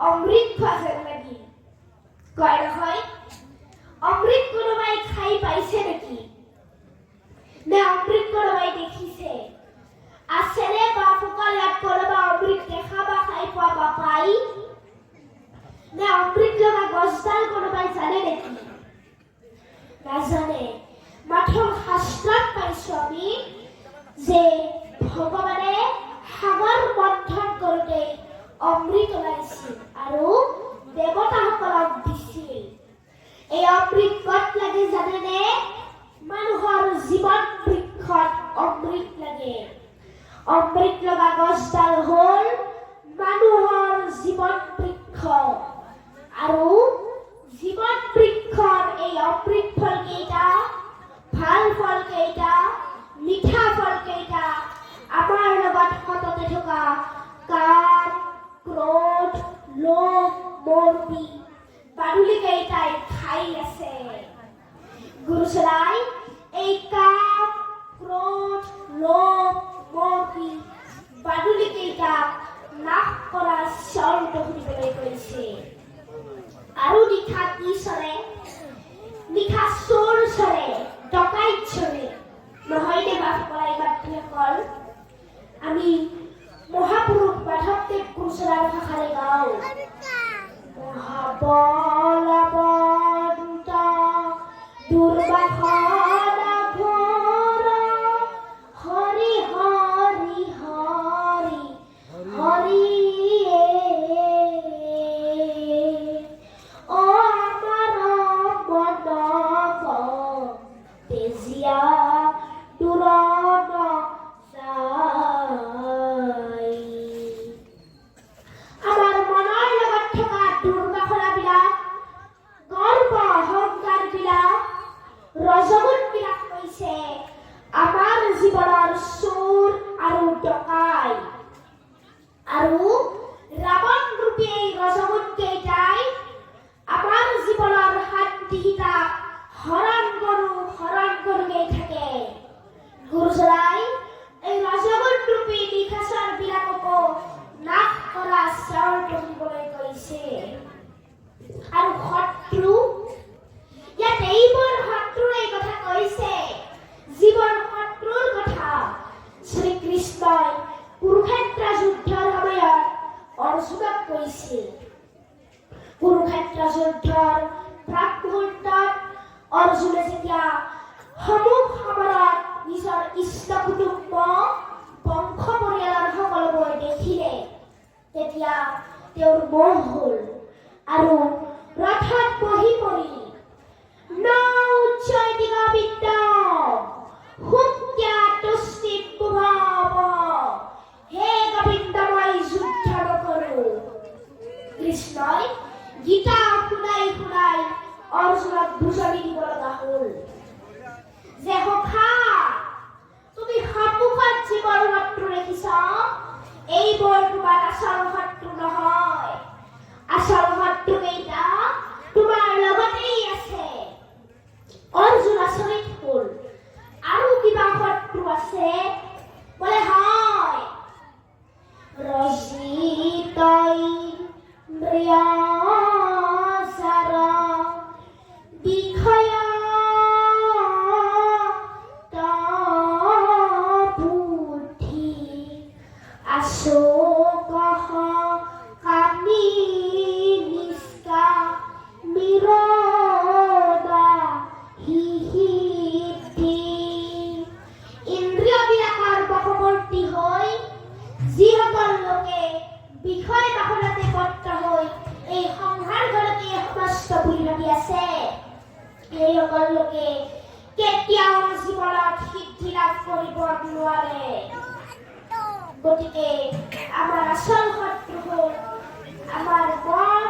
অমৃত খোৱা যেন লাগিল। কয় নহয়, অমৃত কোনোবাই খাই পাইছে নেকি? নে অমৃত কোনোবাই দেখিছে? আছেনে বাপসকল ইয়াত কোনোবা অমৃত দেখা বা খাই পোৱা বা পাই? নে অমৃত লগা গছডাল কোনোবাই জানে নেকি? নাজানে। মাত্ৰ শাস্ত্ৰত পাইছো আমি যে ভগৱানে সাগৰ মন্থন কৰোঁতে অমৃত ওলাইছিল আৰু দেৱতাসকলক দিছিল। এই অমৃত ক'ত লাগে জানেনে? মানুহৰ জীৱন বৃক্ষত অমৃত লাগে। অমৃত লগা গছডাল হ'ল মানুহৰ জীৱন বৃক্ষ। আৰু জীৱন বৃক্ষৰ এই অমৃত ফল কেইটা, ভাল ফল কেইটা, মিঠা ফল কেইটা আমাৰ লগত সততে থকা কাম, ক্ৰোধ, লোভ, মৰ্বি, বাদুলি কেইটাই খাই আছে। গুৰুচৰাই এই কাম, ক্ৰোধ, লোভ, মৰ্বি, বাদুলি কেইটাক নাশ কৰাৰ চৰ্ত শুনিবলৈ কৈছে। আৰু নিশা কি চৰে? নিশা চোৰ চৰে, ডকাইত চৰে। নহয়নে বাপসকল মাতৃসকল? আমি মহাপুৰুষ মাধৱদেৱ গুৰুচৰাৰ ভাষাৰে গাওঁ। মহাবলৱন্ত দুৰ্বাসনা ঘোৰ হৰি হৰি হৰি হৰি আমাৰ জীৱনৰ চোৰ আৰু ডকাই। আৰু ৰাৱণ ৰূপী এই ৰজগুণ কেইটাই আমাৰ জীৱনৰ শান্তিহিতা হৰণ কৰোঁগৈ থাকে। গুৰুচৰাই এই ৰজগুণ ৰূপী নিশাচৰ বিলাককো নাশ কৰা চৰ্ত দিবলৈ কৈছে। আৰু শত্ৰু, ইয়াত এইবোৰ শত্ৰুৰ এই কথা কৈছে, জীৱন শত্ৰুৰ কথা। শ্ৰীকৃষ্ণই কুৰুক্ষেত্ৰ যুদ্ধৰ সময়ত অৰ্জুনক কৈছিল। কুৰুক্ষেত্ৰ যুদ্ধৰ প্ৰাক মুহূৰ্তত অৰ্জুনে যেতিয়া সমুখ সমৰত নিজৰ ইষ্ট কুটুম্ব, বংশ পৰিয়ালৰ সকলোবোৰ দেখিলে, তেতিয়া তেওঁৰ মোহ হ'ল আৰু ৰথত বহি পৰিল। কৃষ্ণই গীতা শুনাই শুনাই অৰ্জুনক বুজনি দিব লগা হ'ল যে সখা, তুমি সন্মুখত যিবোৰ শত্ৰু দেখিছ, এইবোৰ তোমাৰ আচল শত্ৰু নহয়। আচল শত্ৰু কেইটা তোমাৰ লগতেই আছে। অৰ্জুন আচৰিত হ'ল। আৰু কিবা শত্ৰু আছে? বোলে হয়। ৰজিতই মৃয়াচাৰ বিষয় বুদ্ধি আশোকহ কামি নিষ্কা মিৰদা হিহিতি। ইন্দ্ৰিয়বিলাকৰ বশৱৰ্তী হৈ যিসকল লোকে বিষয় বাসনাতে বদ্ধ হৈ এই সংসাৰ ঘৰতে সমস্ত বুলি ভাবি আছে, সেইসকল লোকে কেতিয়াও জীৱনত সিদ্ধি লাভ কৰিব নোৱাৰে। গতিকে আমাৰ আচল শত্ৰু হ'ল আমাৰ মন,